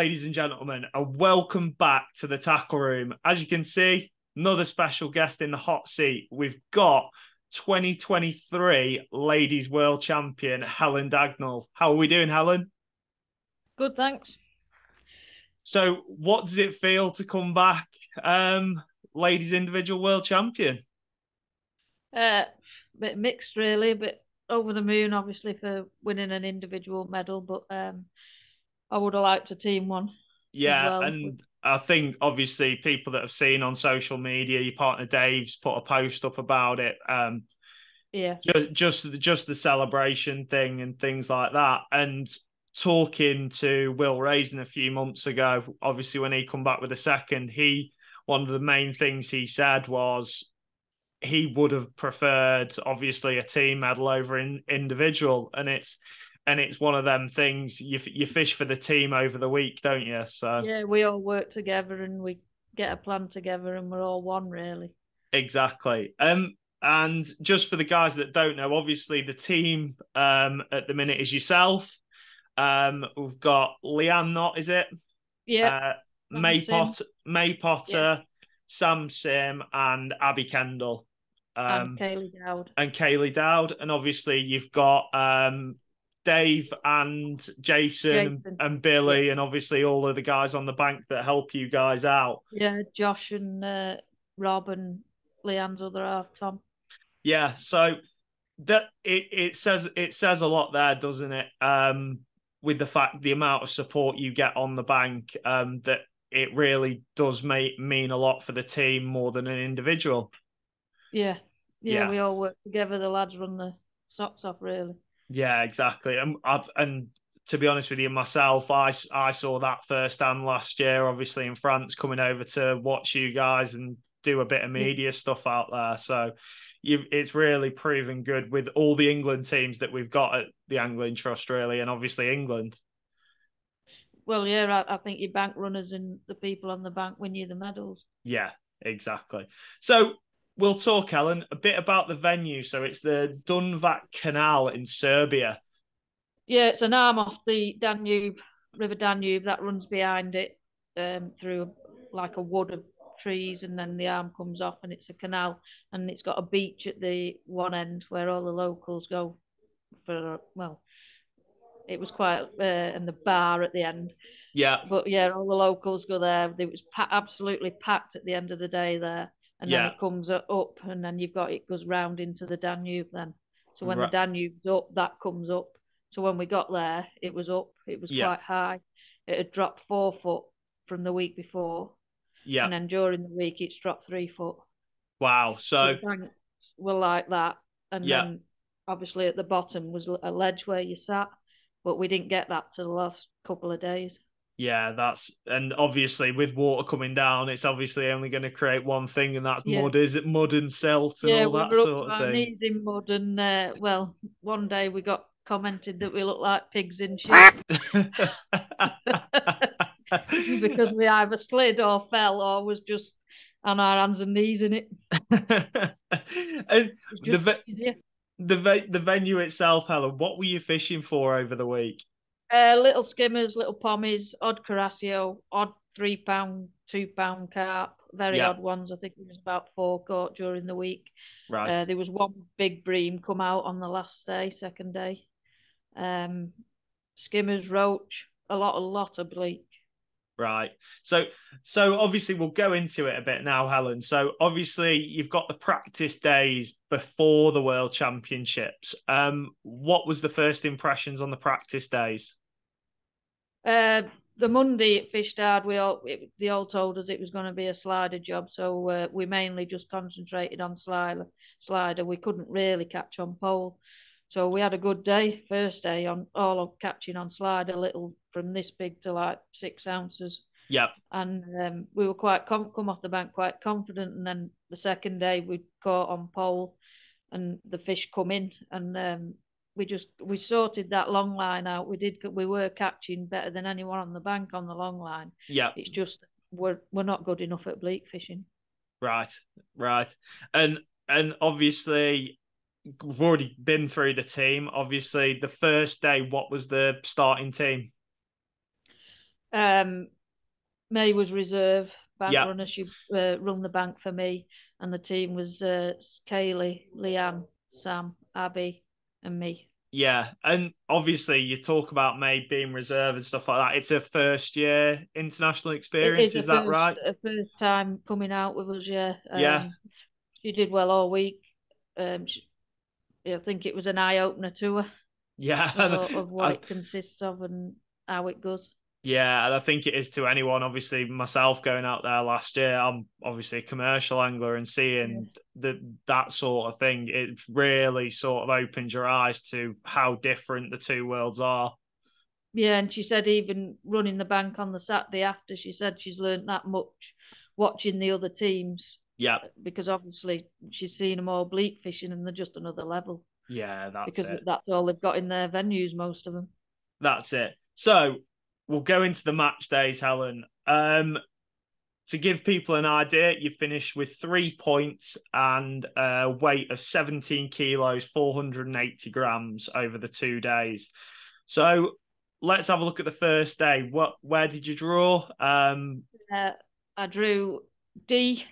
ladies and gentlemen, and welcome back to the Tackle Room. As you can see, another special guest in the hot seat. We've got 2023 Ladies World Champion, Helen Dagnall. How are we doing, Helen? Good, thanks. So, what does it feel to come back, Ladies Individual World Champion? Bit mixed, really. A bit over the moon, obviously, for winning an individual medal, but I would have liked a team one as Yeah, well. and I think obviously people that have seen on social media, your partner Dave's put a post up about it. Yeah, Just the celebration thing and things like that. And talking to Will Raisin a few months ago, obviously when he come back with a second, one of the main things he said was he would have preferred obviously a team medal over an individual, and it's one of them things you fish for the team over the week, don't you? So yeah, we all work together and we get a plan together, and we're all one, really. exactly. And just for the guys that don't know, obviously the team at the minute is yourself. We've got Leanne Knott, is it? Yeah, Uh, Sam Sim, May yeah, Potter, Sam Sim, and Abby Kendall. and Um, Kaylee Dowd. and Kaylee Dowd. And obviously you've got Dave and Jason Jason, and yeah, Billy, and obviously all of the guys on the bank that help you guys out. yeah, Josh and Rob and Leanne's other half, Tom. Yeah, so that it says a lot there, doesn't it? With the amount of support you get on the bank, that it really does mean a lot for the team more than an individual. Yeah, yeah, Yeah, we all work together. The lads run the socks off, really. yeah, exactly. And to be honest with you, myself, I saw that firsthand last year, obviously in France, coming over to watch you guys and do a bit of Yeah. media stuff out there. So it's really proven good with all the England teams that we've got at the Angling Trust, really, and obviously England. Well, yeah, I think your bank runners and the people on the bank win you the medals. Yeah, exactly. So we'll talk, Ellen, a bit about the venue. So it's the Dunvat Canal in Serbia. Yeah, it's an arm off the Danube, River Danube that runs behind it through like a wood of trees, and then the arm comes off, and it's a canal, and it's got a beach at the one end where all the locals go for, well, it was quite, and the bar at the end. Yeah, But yeah, all the locals go there. It was absolutely packed at the end of the day there, and then yeah, it comes up, and then it goes round into the Danube then. So when the right, Danube's up, that comes up. So when we got there, it was up. It was yeah, quite high. It had dropped 4 foot from the week before, yeah. and then during the week it's dropped 3 foot. Wow. So So the banks were like that, and yeah, then obviously at the bottom was a ledge where you sat, but we didn't get that till the last couple of days. yeah. And obviously with water coming down, it's obviously only going to create one thing, and that's Yeah. mud. Is it mud and silt and Yeah, all we that were up to sort of our thing? knees in mud, and well, one day we got commented that we look like pigs in shit because we either slid or fell or was just on our hands and knees in it. And It's the just ve- easier. the venue itself, Helen, what were you fishing for over the week? Little skimmers, little pommies, odd carasio, odd £3, £2 carp, very Yeah, odd ones. I think it was about 4 caught during the week. right, There was one big bream come out on the last day, second day. Um, Skimmers, roach, a lot of bleak. right. So obviously we'll go into it a bit now, Helen. So obviously you've got the practice days before the World Championships. What was the first impressions on the practice days? Uh, the Monday at Fish Dad, they all told us it was going to be a slider job, so we mainly just concentrated on slider. We couldn't really catch on pole, so we had a good day. First day on all of catching on slider, little from this big to like 6 ounces, Yep. and we were quite come off the bank quite confident. And then the second day we caught on pole, and the fish come in, and we sorted that long line out. We were catching better than anyone on the bank on the long line. Yep. It's just we're not good enough at bleak fishing. Right. Right. And and obviously we've already been through the team. Obviously, the first day, what was the starting team? May was reserve bank Yeah. runner. She run the bank for me, and the team was Kaylee, Leanne, Sam, Abby, and me. Yeah, and obviously you talk about May being reserve and stuff like that. It's a first year international It experience, is is that right? a first time coming out with us. Yeah, Yeah, she did well all week. I think it was an eye opener to her yeah, of what I, it consists of and how it goes. yeah, and I think it is to anyone. Obviously, myself going out there last year, I'm obviously a commercial angler, and Yeah. seeing that sort of thing, it really sort of opens your eyes to how different the two worlds are. Yeah, and she said even running the bank on the Saturday after, she said she's learned that much watching the other teams Yep, because obviously she's seen them all bleak fishing and they're just another level yeah, that's because it. that's all they've got in their venues, most of them. That's it. So we'll go into the match days, Helen. To give people an idea, you finished with 3 points and a weight of 17 kilos, 480 grams over the 2 days. So let's have a look at the first day. Where did you draw? I drew D9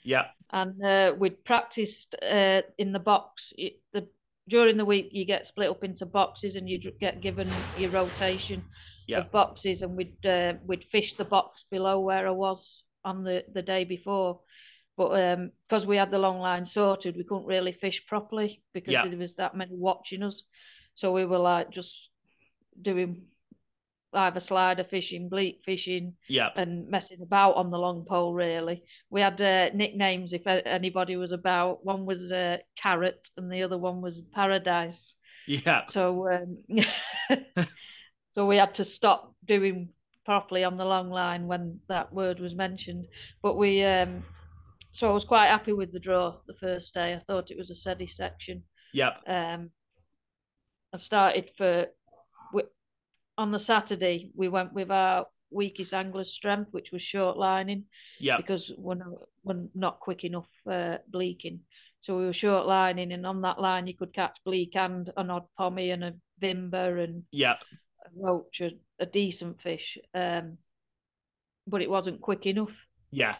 Yeah, and we'd practiced in the box. During the week, you get split up into boxes, and you get given your rotation yeah, of boxes, and we'd fish the box below where I was on the day before. But because we had the long line sorted, we couldn't really fish properly because yeah, there was that many watching us. So we were like just doing either slider fishing, bleak fishing, yeah, and messing about on the long pole. Really, we had nicknames if anybody was about. One was Carrot, and the other one was Paradise. yeah, So, so we had to stop doing properly on the long line when that word was mentioned. But so I was quite happy with the draw the first day. I thought it was a steady section. yeah, Um, I started for on the Saturday, we went with our weakest angler's strength, which was short lining, yeah, because we're not quick enough bleaking. So we were short lining, and on that line, you could catch bleak and an odd pommy and a vimber and yeah, a roach, a decent fish. But it wasn't quick enough. yeah,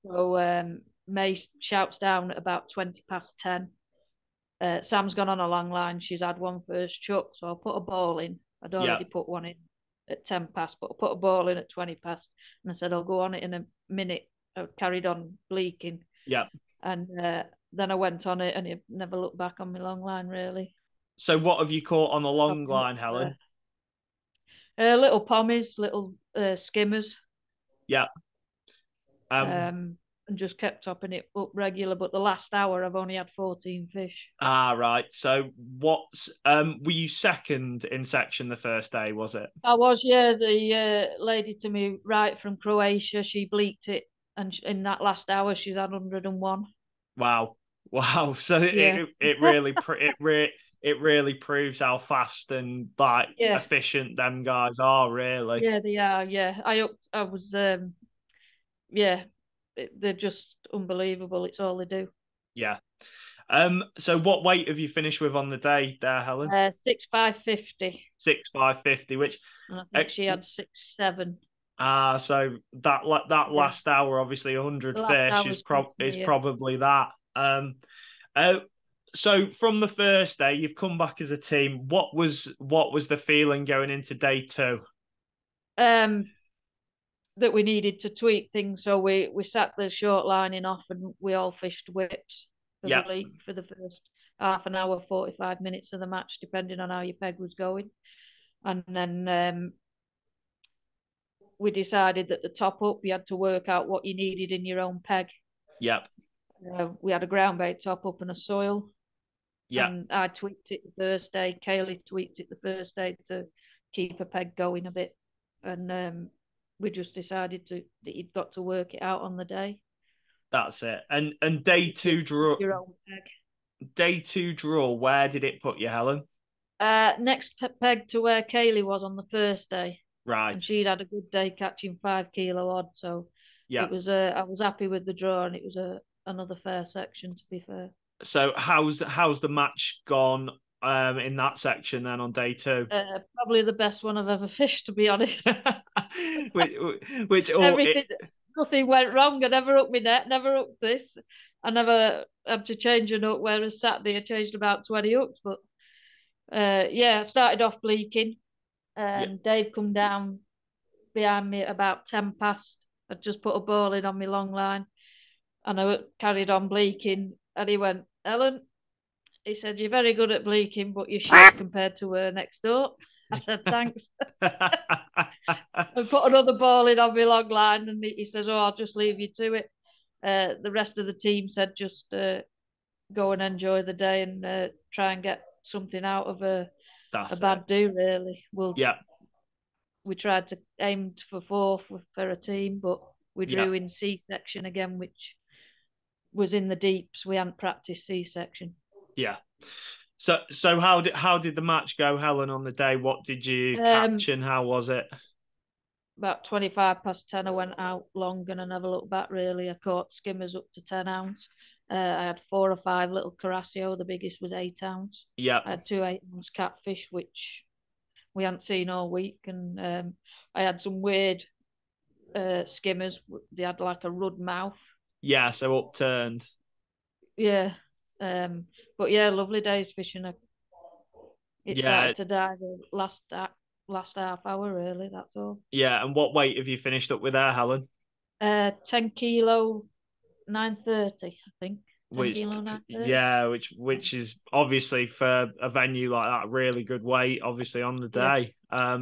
So May shouts down at about 20 past 10. Sam's gone on a long line. She's had one first chuck, so I'll put a ball in. I'd yeah, already put one in at 10 past, but I put a ball in at 20 past. And I said, I'll go on it in a minute. I carried on bleaking. yeah. And then I went on it and it never looked back on my long line, really. So what have you caught on the long line, Helen? Little pommies, little skimmers, Yeah. Um, and just kept topping it up regular. But the last hour, I've only had 14 fish. right. So what's were you second in section the first day, was it? I was, yeah. The lady to me right from Croatia, she bleaked it, and in that last hour, she's had 101. Wow. Wow. So Yeah, it really proves how fast and like yeah, efficient them guys are, really. yeah. They are. Yeah, I was. Yeah, they're just unbelievable. It's all they do. Yeah. So what weight have you finished with on the day there, Helen? 6 5 50, 6,550, which and I uh, think she had 6 7. so that Yeah, last hour, obviously 100 the last fish hour's cost is me. Yeah. probably that. Uh, so from the first day, you've come back as a team. What was the feeling going into day two? Um, that we needed to tweak things, so we sat the short lining off, and we all fished whips for Yeah, bleak for the first half an hour, 45 minutes of the match, depending on how your peg was going. And then we decided that the top up, you had to work out what you needed in your own peg. yep, We had a ground bait top up and a soil, yep. and I tweaked it the first day. Kaylee tweaked it the first day to keep a peg going a bit, and we just decided that you'd got to work it out on the day. That's it. And day two draw, Your own peg. Where did it put you, Helen? Next peg to where Kaylee was on the first day, Right. and she'd had a good day catching 5 kilo odd. So Yeah. it was. I was happy with the draw, and it was another fair section. To be fair. So how's the match gone in that section then on day two? Probably the best one I've ever fished, to be honest. which, which Everything, nothing went wrong. I never hooked my net, never hooked this. I never had to change a hook, whereas Saturday I changed about 20 hooks. But yeah, I started off bleaking. yeah, Dave come down behind me at about 10 past. I'd just put a ball in on my long line and I carried on bleaking. And he went, Helen, he said, you're very good at bleaking, but you're shit compared to her next door. I said, thanks. I put another ball in on my long line and he says, oh, I'll just leave you to it. The rest of the team said, just go and enjoy the day and try and get something out of a bad do, really. Yeah. We tried to aim for fourth for a team, but we drew in C section again, which was in the deeps. We hadn't practiced C section. Yeah. So how did the match go, Helen, on the day? What did you catch and how was it? About 25 past 10, I went out long and I never looked back, really. I caught skimmers up to 10 ounce. I had 4 or 5 little Carasio. The biggest was 8 ounce. Yeah. I had 2 8-ounce catfish, which we hadn't seen all week. And I had some weird skimmers. They had like a rud mouth. Yeah, so upturned. Yeah. But yeah, lovely days fishing. It started to die the last half hour, really. That's all. Yeah, and what weight have you finished up with there, Helen? 10 kilo, 930, I think. 10 kilo, 930. Yeah, which is obviously for a venue like that, really good weight, obviously on the day. Yeah.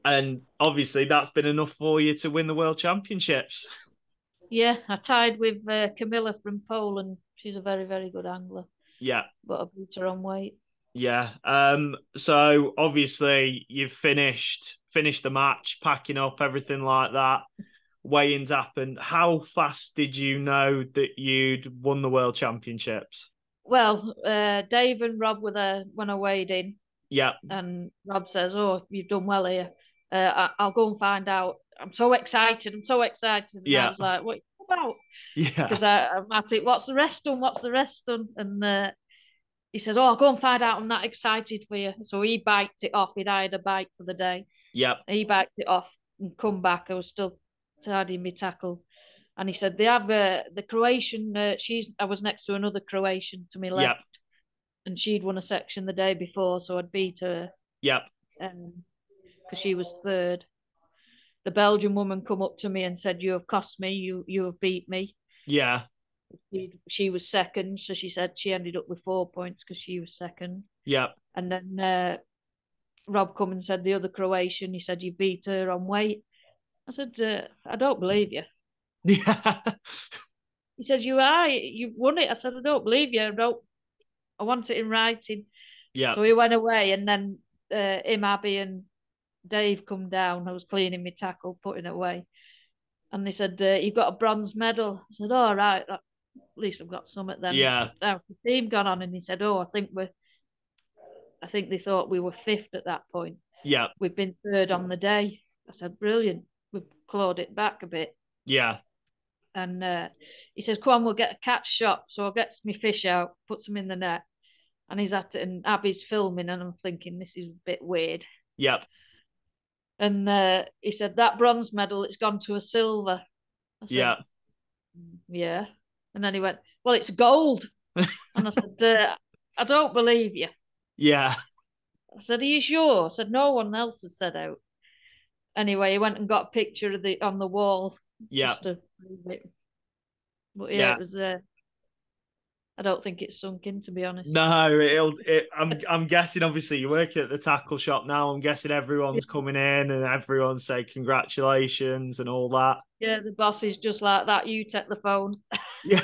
And obviously that's been enough for you to win the World Championships. Yeah, I tied with Camilla from Poland. She's a very, very good angler. Yeah. But I beat her on weight. Yeah. So obviously you've finished the match, packing up, everything like that. Weigh-ins happened. How fast did you know that you'd won the World Championships? Well, Dave and Rob were there when I weighed in. Yeah. And Rob says, oh, you've done well here. I'll go and find out. I'm so excited. And I was like, what are you about? Yeah. Because I'm at it. What's the rest done? And he says, oh, I'll go and find out. I'm not excited for you. So he biked it off. He'd hired a bike for the day. Yep. He biked it off and come back. I was still tidying my tackle. And he said, they have the Croatian. I was next to another Croatian to my left. Yep. And she'd won a section the day before. So I'd beat her. Yep. Because she was third. The Belgian woman come up to me and said, you have cost me. You have beat me. Yeah. She was second, so she said she ended up with 4 points because she was second. Yep. And then Rob come and said the other Croatian, he said, you beat her on weight. I said, I don't believe you. Yeah. He said, you won it. I said, I don't believe you. I want it in writing. Yeah. So he went away, and then Abby and Dave come down. I was cleaning my tackle, putting it away. And they said, you've got a bronze medal. I said, all right, at least I've got something then. Yeah. Now the team gone on, and he said, oh, I think they thought we were fifth at that point. Yeah. We've been third on the day. I said, brilliant. We've clawed it back a bit. Yeah. And he says, come on, we'll get a catch shot. So I get my fish out, puts them in the net. And he's at it, and Abby's filming, and I'm thinking, this is a bit weird. Yep. And he said, that bronze medal, it's gone to a silver. I said, yeah. And then he went, well, it's gold. And I said, I don't believe you. Yeah. I said, are you sure? I said, no one else has said out. Anyway, he went and got a picture of on the wall. Yeah. Just to prove it. But yeah, it was I don't think it's sunk in, to be honest. No, I'm guessing, obviously, you're working at the tackle shop now. I'm guessing everyone's coming in and everyone's saying congratulations and all that. Yeah, the boss is just like that. You take the phone. Yeah.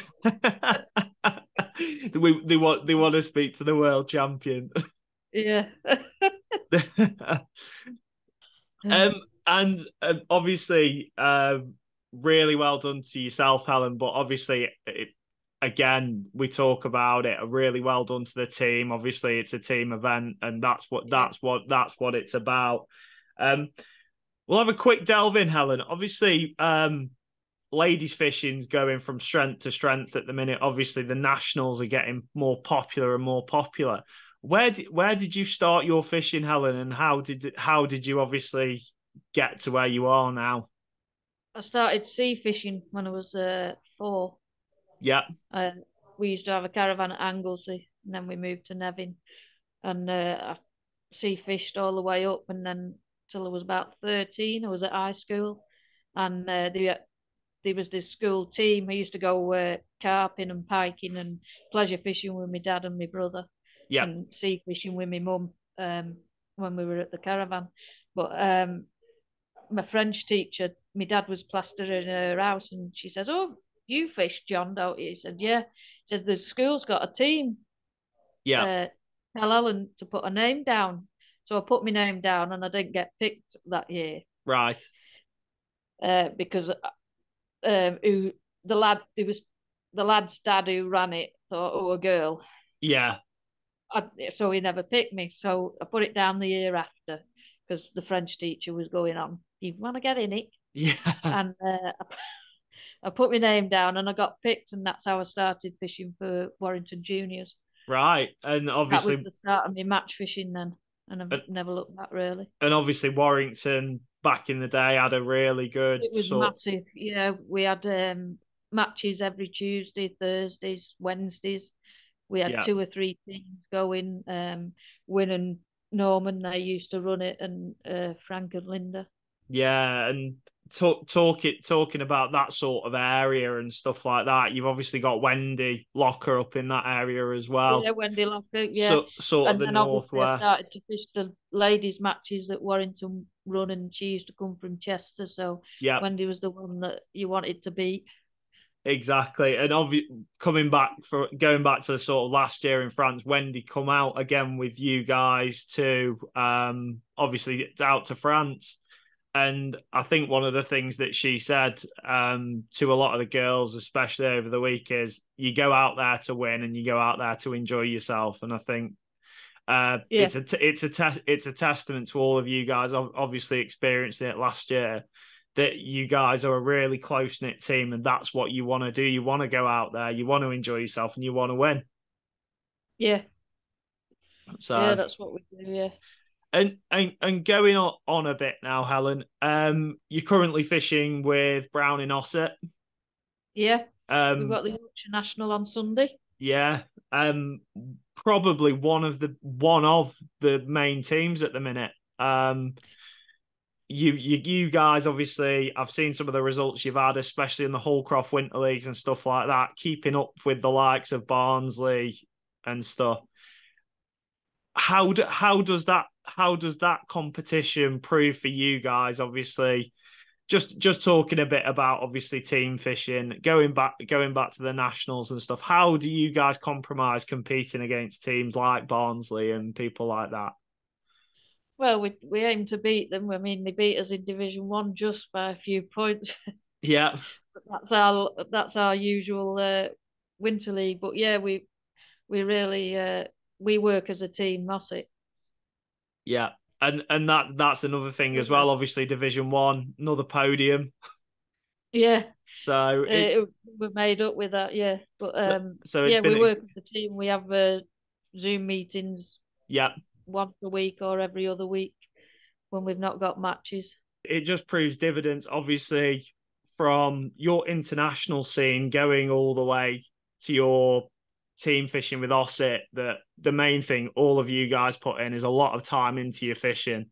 they want to speak to the world champion. Yeah. And obviously, really well done to yourself, Helen. But obviously, again, we talk about it. Really well done to the team. Obviously, it's a team event, and that's what it's about. We'll have a quick delve in, Helen. Obviously, ladies fishing's going from strength to strength at the minute. Obviously, the nationals are getting more popular and more popular. Where did you start your fishing, Helen, and how did you obviously get to where you are now? I started sea fishing when I was 4. Yeah, Uh, we used to have a caravan at Anglesey, and then we moved to Nevin, and I sea fished all the way up, and then till I was about 13, I was at high school, and there was this school team. I used to go carping and piking and pleasure fishing with my dad and my brother, yeah, and sea fishing with my mum when we were at the caravan. But my French teacher, my dad was plastering her house, and she says, "Oh, you fish, John, don't you?" He said, "Yeah." He says, "The school's got a team. yeah. Uh, Tell Ellen to put her name down." So I put my name down, and I didn't get picked that year Right. because who the lad it was the lad's dad who ran it thought, "Oh, a girl." Yeah, So he never picked me. So I put it down the year after because the French teacher was going on. You want to get in it? yeah. And I put my name down and I got picked, and that's how I started fishing for Warrington Juniors. Right. And That was obviously, the start of my match fishing then, and I've and, never looked back really. and obviously, Warrington back in the day had a really good It was sort. massive. Yeah, we had matches every Tuesday, Thursdays, Wednesdays. We had Yeah, 2 or 3 teams going. Win and Norman, they used to run it, and Frank and Linda. yeah, and talking about that sort of area and stuff like that. You've obviously got Wendy Locker up in that area as Yeah, well. Wendy Locker, yeah. So sort of And the then obviously I northwest. started to fish the ladies' matches that Warrington run, and she used to come from Chester, so Yeah, Wendy was the one that you wanted to beat. exactly. And coming back for going back to the sort of last year in France, Wendy come out again with you guys too. Obviously it's out to France. And I think one of the things that she said to a lot of the girls, especially over the week, is you go out there to win and you go out there to enjoy yourself. And I think Yeah, it's a testament to all of you guys, obviously experiencing it last year, that you guys are a really close knit team, and that's what you want to do. You want to go out there, you want to enjoy yourself, and you want to win. yeah, yeah. So, That's what we do. Yeah, and going on a bit now, Helen. You're currently fishing with Brown in Ossett. yeah. We've Um, got the Yorkshire National on Sunday. yeah. Probably one of the main teams at the minute. You guys obviously, I've seen some of the results you've had, especially in the Holcroft Winter Leagues and stuff like that, keeping up with the likes of Barnsley and stuff. How does that competition prove for you guys? Obviously, just talking a bit about obviously team fishing, going back to the nationals and stuff. How do you guys compromise competing against teams like Barnsley and people like that? Well, we aim to beat them. I mean, they beat us in Division One just by a few points. Yeah, That's our usual winter league. But yeah, we really we work as a team. That's it. yeah, and that's another thing as well. Obviously, Division One, another podium. Yeah, So it's we're made up with that. Yeah, but so, so it's yeah, been we work as a team. We have Zoom meetings yeah. once a week or every other week when we've not got matches. It just proves dividends, obviously, from your international scene going all the way to your team fishing with Ossett. That the main thing all of you guys put in is a lot of time into your fishing.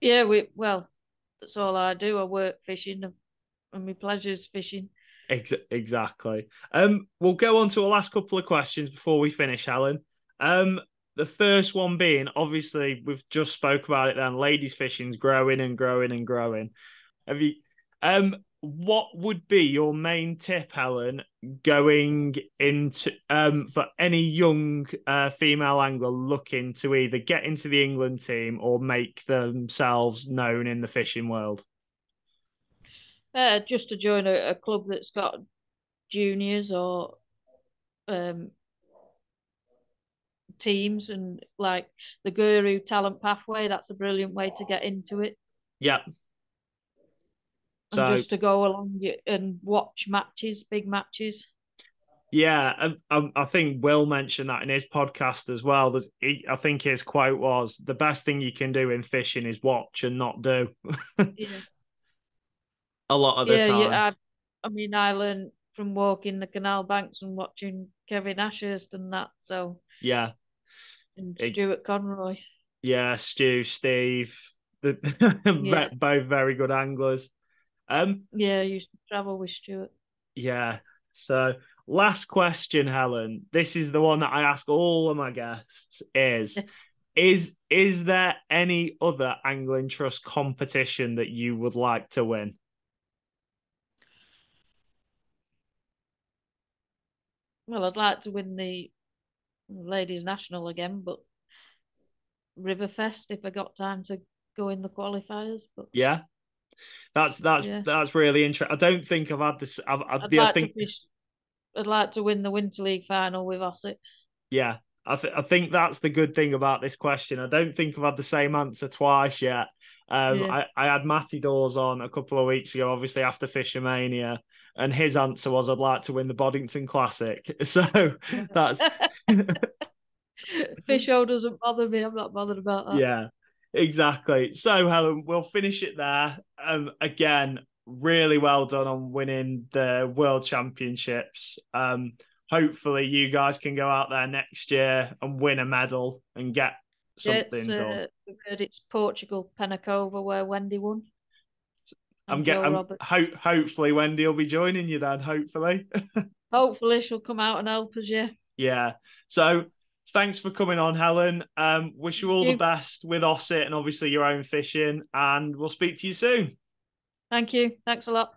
Yeah, well, that's all I do. I work fishing, and my pleasure's fishing. Exactly. We'll go on to our last couple of questions before we finish, Helen. Um, the first one being, obviously, we've just spoke about it then. Ladies fishing's growing and growing and growing. Have you what would be your main tip, Helen, going into for any young female angler looking to either get into the England team or make themselves known in the fishing world? Just to join a club that's got juniors or um, teams, and like the Guru Talent Pathway. That's a brilliant way to get into it. Yeah. and So just to go along and watch matches, big matches. yeah, I think Will mentioned that in his podcast as well. I think his quote was, "The best thing you can do in fishing is watch and not do." Yeah, A lot of the yeah, time. yeah. I mean, I learned from walking the canal banks and watching Kevin Ashurst and that. So, Yeah, and it, Stuart Conroy. yeah, Stu, Steve, Yeah, both very good anglers. yeah. I used to travel with Stuart. Yeah. So last question, Helen. This is the one that I ask all of my guests is there any other angling trust competition that you would like to win? Well, I'd like to win the ladies national again, but Riverfest if I got time to go in the qualifiers. But Yeah. That's that's yeah, that's really interesting. I don't think I've had this. I'd I like to think fish. I'd like to win the Winter League final with Ossett. yeah. I think that's the good thing about this question. I don't think I've had the same answer twice yet. Yeah. I had Matty Dawes on a couple of weeks ago, obviously after Fishermania, and his answer was I'd like to win the Boddington Classic. So that's Fish hole doesn't bother me. I'm not bothered about that. yeah, exactly. So Helen, we'll finish it there. Again, really well done on winning the World Championships. Hopefully you guys can go out there next year and win a medal and get Yeah, something done. we've heard it's Portugal, Penacova, where Wendy won, and Joe I'm Roberts. hopefully Wendy will be joining you then. Hopefully, Hopefully she'll come out and help us. Yeah. yeah. So thanks for coming on, Helen. Wish you Thank all the you. best with Ossett and obviously your own fishing, and we'll speak to you soon. Thank you. Thanks a lot.